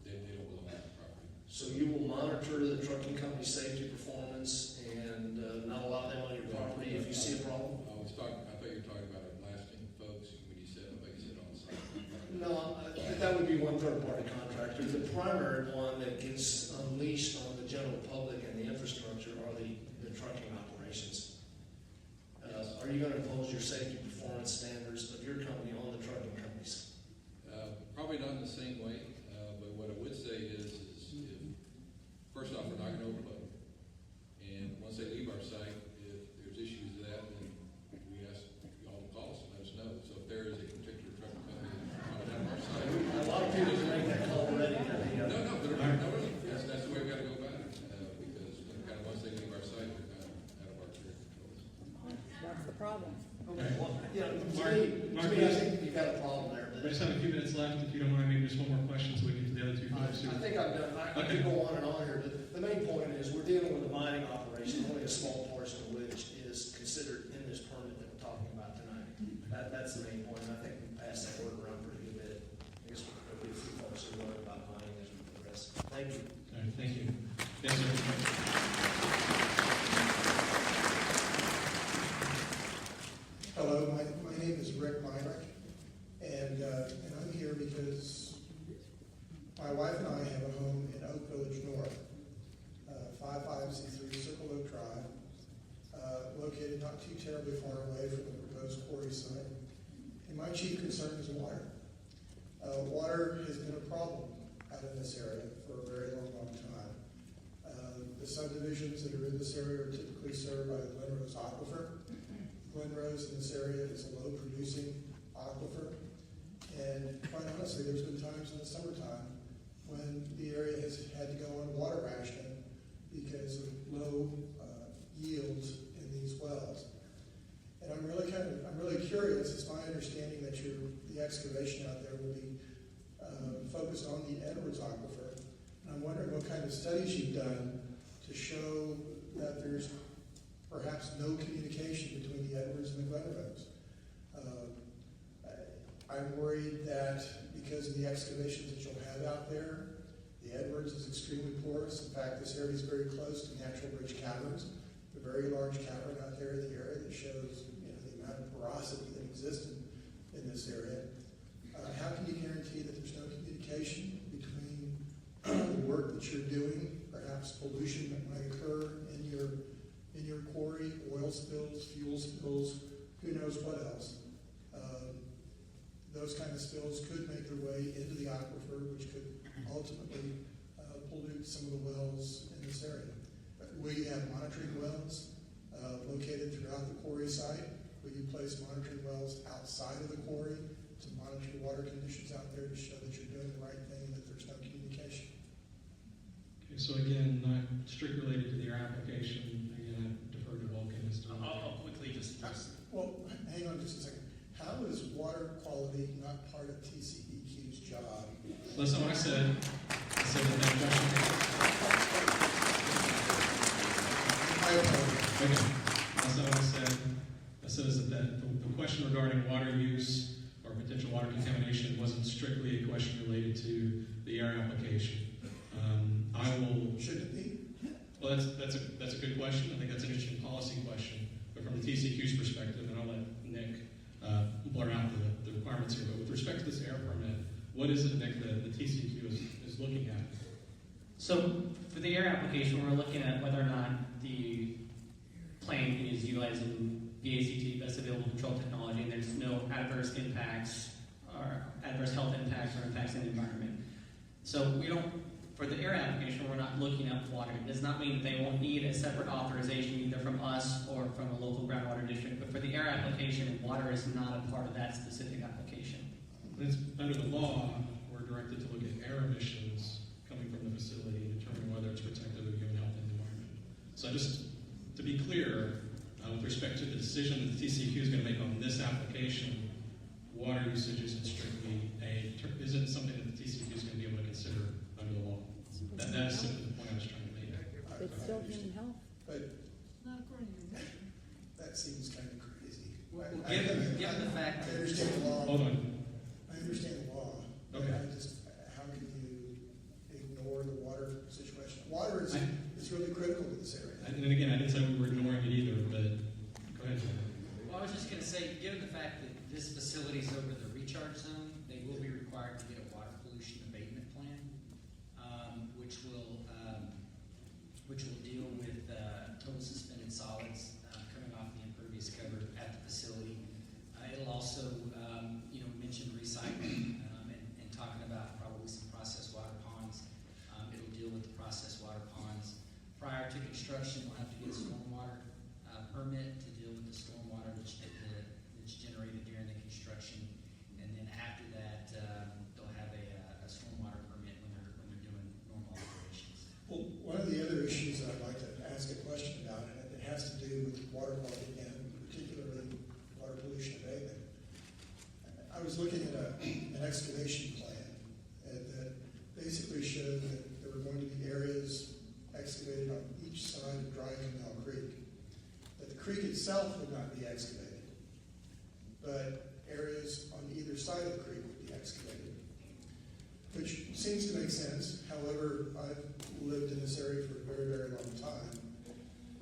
Speaker 4: they don't belong on our property.
Speaker 13: So you will monitor the trucking company's safety performance and not allow them on your property if you see a problem?
Speaker 4: I thought you were talking about our blasting folks when you said, on site.
Speaker 13: No, that would be one third-party contractor. The primary one that gets unleashed on the general public and the infrastructure are the trucking operations. Are you going to impose your safety performance standards of your company on the trucking companies?
Speaker 4: Probably not in the same way, but what I would say is if, first off, we're not going to overload. And once they leave our site, if there's issues with that, then we ask y'all to call us and let us know. So if there is a particular trucking company that's coming out of our site.
Speaker 13: A lot of people can make that call already.
Speaker 4: No, really. That's the way we got to go about it. Because kind of once they leave our site, they're kind of out of our territory.
Speaker 12: That's the problem.
Speaker 13: Okay, well,
Speaker 5: Mark,
Speaker 13: to me, I think you've got a problem there.
Speaker 5: We just have a few minutes left. If you don't mind, maybe just one more question so we get to the other two folks.
Speaker 13: I think I've done, I could go on and on here. The main point is we're dealing with a mining operation, only a small portion of which is considered in this permit that we're talking about tonight. That's the main point, and I think we passed that word around pretty good bit. I guess there'll be a few folks who learn about mining as we progress. Thank you.
Speaker 5: All right, thank you. Yes, sir.
Speaker 14: Hello, my name is Rick Myrick, and I'm here because my wife and I have a home in Oak Village North, 55C3 Circle Oak Drive, located not too terribly far away from the proposed quarry site. And my chief concern is water. Water has been a problem out in this area for a very long time. The subdivisions that are in this area are typically served by the Glenrose Aquifer. Glenrose in this area is a low-producing aquifer, and quite honestly, there's been times in the summertime when the area has had to go on water rationing because of low yields in these wells. And I'm really curious. It's my understanding that the excavation out there will be focused on the Edwards Aquifer, and I'm wondering what kind of studies you've done to show that there's perhaps no communication between the Edwards and the Glenrose. I'm worried that because of the excavations that you'll have out there, the Edwards is extremely porous. In fact, this area is very close to Natural Bridge Caverns, a very large cavern out there in the area that shows the amount of porosity that exists in this area. How can you guarantee that there's no communication between the work that you're doing, perhaps pollution that might occur in your quarry, oil spills, fuel spills, who knows what else? Those kind of spills could make their way into the aquifer, which could ultimately pollute some of the wells in this area. Will you have monitoring wells located throughout the quarry site? Will you place monitoring wells outside of the quarry to monitor the water conditions out there to show that you're doing the right thing and that there's no communication?
Speaker 5: Okay, so again, not strictly related to their application. Again, I defer to Vulcan as to.
Speaker 7: I'll quickly just.
Speaker 14: Well, hang on just a second. How is water quality not part of TCEQ's job?
Speaker 5: That's not what I said. I said that. Okay. That's not what I said. I said is that the question regarding water use or potential water contamination wasn't strictly a question related to the air application. I will.
Speaker 14: Should it be?
Speaker 5: Well, that's a good question. I think that's an interesting policy question. But from the TCEQ's perspective, and I'll let Nick blur out the requirements here. But with respect to this air permit, what is it, Nick, that the TCEQ is looking at?
Speaker 7: So for the air application, we're looking at whether or not the plane is utilizing BACT, best available control technology, and there's no adverse impacts or adverse health impacts or impacts in the environment. So we don't, for the air application, we're not looking at water. It does not mean that they won't need a separate authorization either from us or from a local groundwater district. But for the air application, water is not a part of that specific application.
Speaker 5: But it's, under the law, we're directed to look at air emissions coming from the facility and determine whether it's protective of human health and the environment. So just to be clear, with respect to the decision that the TCEQ is going to make on this application, water usage isn't strictly isn't something that the TCEQ is going
Speaker 12: It's still human health.
Speaker 14: But
Speaker 2: Not according to your mission.
Speaker 14: that seems kind of crazy.
Speaker 10: Well, given the fact
Speaker 14: I
Speaker 10: that
Speaker 14: understand the law.
Speaker 1: Hold on.
Speaker 14: I understand the law.
Speaker 1: Okay.
Speaker 14: I just, how can you ignore the water situation? Water is really critical to this area.
Speaker 1: And again, I didn't say we were ignoring it either, but go ahead, John.
Speaker 10: Well, I was just going to say, given the fact that this facility is over the recharge zone, they will be required to get a water pollution abatement plan, which will deal with total suspended solids coming off the impervious cover at the facility. It'll also, mention recycling and talking about probably some processed water ponds. It'll deal with the processed water ponds. Prior to construction, we'll have to get a stormwater permit to deal with the stormwater that's generated during the construction, and then after that, they'll have a stormwater permit when they're doing normal operations.
Speaker 14: Well, one of the other issues that I'd like to ask a question about, and it has to do with water quality and particularly water pollution abatement. I was looking at an excavation plan that basically showed that there were going to be areas excavated on each side of Dry Canal Creek. That the creek itself would not be excavated, but areas on either side of the creek would be excavated, which seems to make sense. However, I've lived in this area for a very, very long time.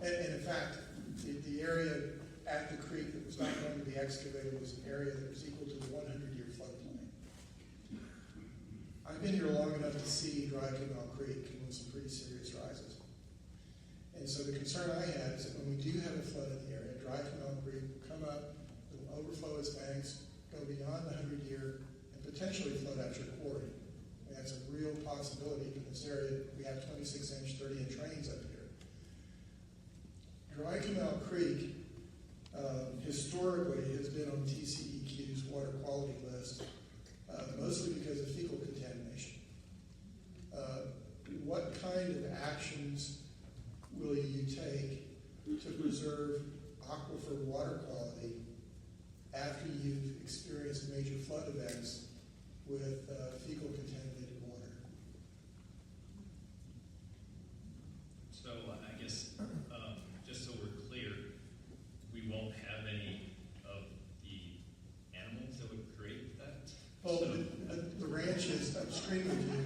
Speaker 14: And in fact, the area at the creek that was not going to be excavated was an area that was equal to the 100-year floodplain. I've been here long enough to see Dry Canal Creek in some pretty serious rises. And so the concern I had is that when we do have a flood in the area, Dry Canal Creek will come up, it will overflow its banks, go beyond the 100-year, and potentially flood out your quarry. And that's a real possibility in this area. We have 26-inch, 30-inch rains up here. Dry Canal Creek historically has been on TCEQ's water quality list, mostly because of fecal contamination. What kind of actions will you take to preserve aquifer water quality after you've experienced major flood events with fecal contaminated water?
Speaker 5: So I guess, just so we're clear, we won't have any of the animals that would create that?
Speaker 14: Well,
Speaker 5: So-
Speaker 14: the ranch is upstream of you.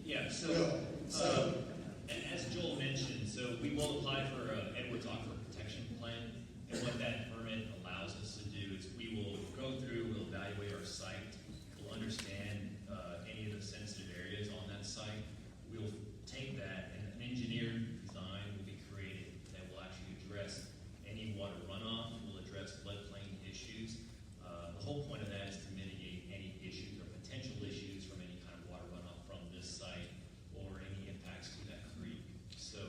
Speaker 5: Yeah, so,
Speaker 14: Will.
Speaker 5: as Joel mentioned, so we will apply for an Edwards Aquifer Protection Plan, and what that permit allows us to do is we will go through, we'll evaluate our site, we'll understand any of the sensitive areas on that site. We'll take that, and an engineered design will be created that will actually address any water runoff, will address floodplain issues. The whole point of that is to mitigate any issues or potential issues from any kind of water runoff from this site or any impacts to that creek. So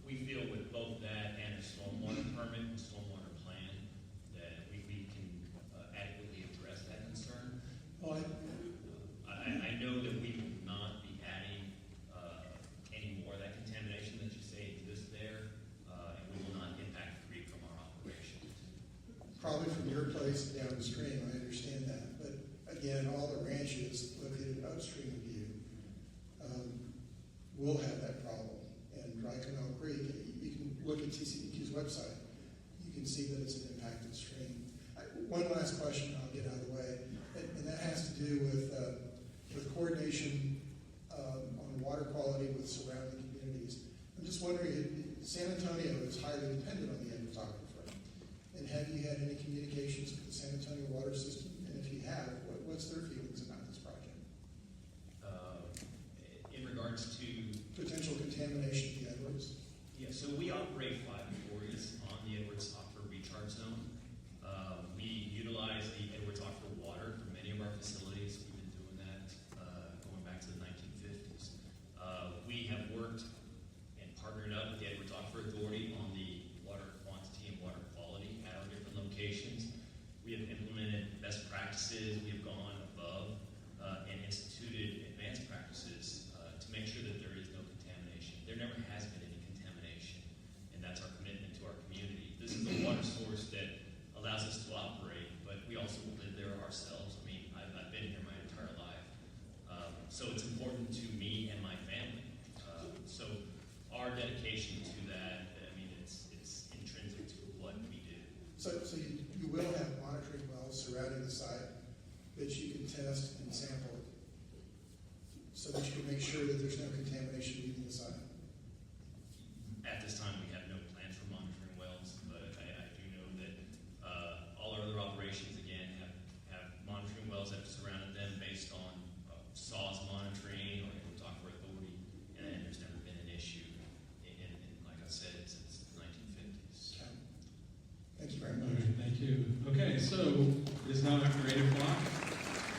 Speaker 5: we feel with both that and the stormwater permit and stormwater plan that we can adequately address that concern.
Speaker 14: Well,
Speaker 5: I know that we will not be adding any more of that contamination that you say exists there, and we will not impact the creek from our operations.
Speaker 14: probably from your place downstream, I understand that. But again, all the ranches located upstream of you will have that problem. And Dry Canal Creek, you can look at TCEQ's website. You can see that it's an impacted stream. One last question I'll get out of the way, and that has to do with coordination on water quality with surrounding communities. I'm just wondering, San Antonio is highly dependent on the Edwards Aquifer. And have you had any communications with the San Antonio water system? And if you have, what's their feelings about this project?
Speaker 5: In regards to,
Speaker 14: Potential contamination of the Edwards?
Speaker 5: yeah, so we operate 5 quarries on the Edwards Aquifer recharge zone. We utilize the Edwards Aquifer water for many of our facilities. We've been doing that going back to the 1950s. We have worked and partnered up with the Edwards Aquifer Authority on the water quantity and water quality at our different locations. We have implemented best practices. We have gone above and instituted advanced practices to make sure that there is no contamination. There never has been any contamination, and that's our commitment to our community. This is a water source that allows us to operate, but we also live there ourselves. I mean, I've been here my entire life. So it's important to me and my family.
Speaker 14: that you can test and sample it, so that you can make sure that there's no contamination leaving the site?
Speaker 5: At this time, we have no plans for monitoring wells, but I do know that all our other operations, again, have monitoring wells that have surrounded them based on SAWS monitoring or aquifer authority, and there's never been an issue. And like I said, since the 1950s.
Speaker 14: Okay. Thank you very much.
Speaker 1: All right, thank you. Okay, so it is now after 8 o'clock.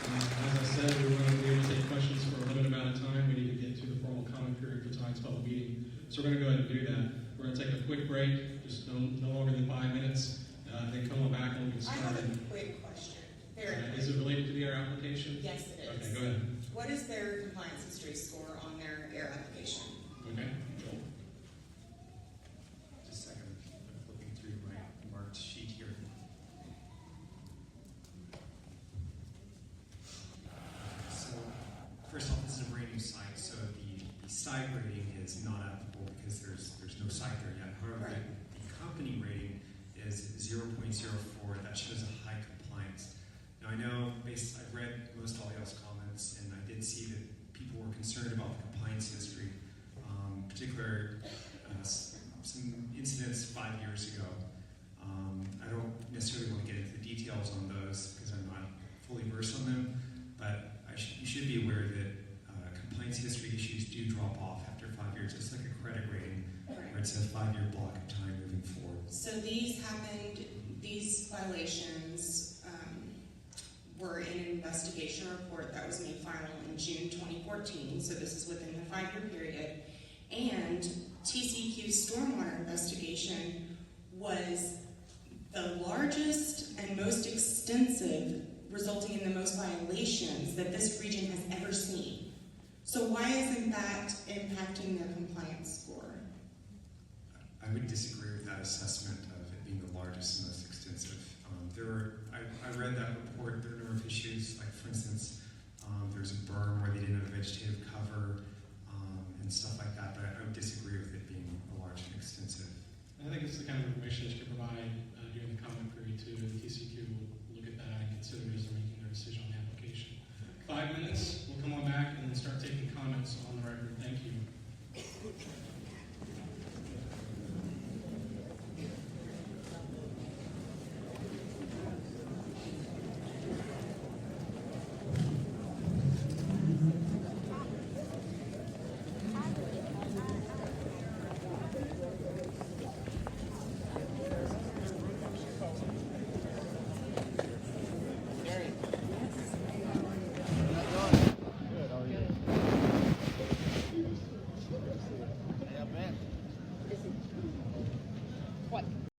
Speaker 1: As I said, we're going to be able to take questions for a limited amount of time. We need to get to the formal comment period for tonight's public meeting. So we're going to go ahead and do that. We're going to take a quick break, just no longer than 5 minutes. Then come on back and we'll get
Speaker 15: I have
Speaker 1: started.
Speaker 15: a quick question. Very quick.
Speaker 1: Is it related to the air application?
Speaker 15: Yes, it is.
Speaker 1: Okay, go ahead.
Speaker 15: What is their compliance history score on their air application?
Speaker 1: Okay.
Speaker 6: Just a second, I'm flipping through my marked sheet here. So, first off, this is a brand new site, so the site rating is not applicable because there's no site there yet. However,
Speaker 15: Right.
Speaker 6: the company rating is 0.04. That shows a high compliance. Now, I know, I've read most all y'all's comments, and I did see that people were concerned about the compliance history, particular some incidents 5 years ago. I don't necessarily want to get into the details on those because I'm not fully versed on them, but you should be aware that compliance history issues do drop off after 5 years. It's like a credit rating, where it's a 5-year block of time moving forward.
Speaker 15: So these violations were in an investigation report that was made final in June 2014, so this is within the 5-year period. And TCEQ's stormwater investigation was the largest and most extensive, resulting in the most violations that this region has ever seen. So why isn't that impacting their compliance score?
Speaker 6: I would disagree with that assessment of it being the largest and most extensive. I read that report. There are a number of issues like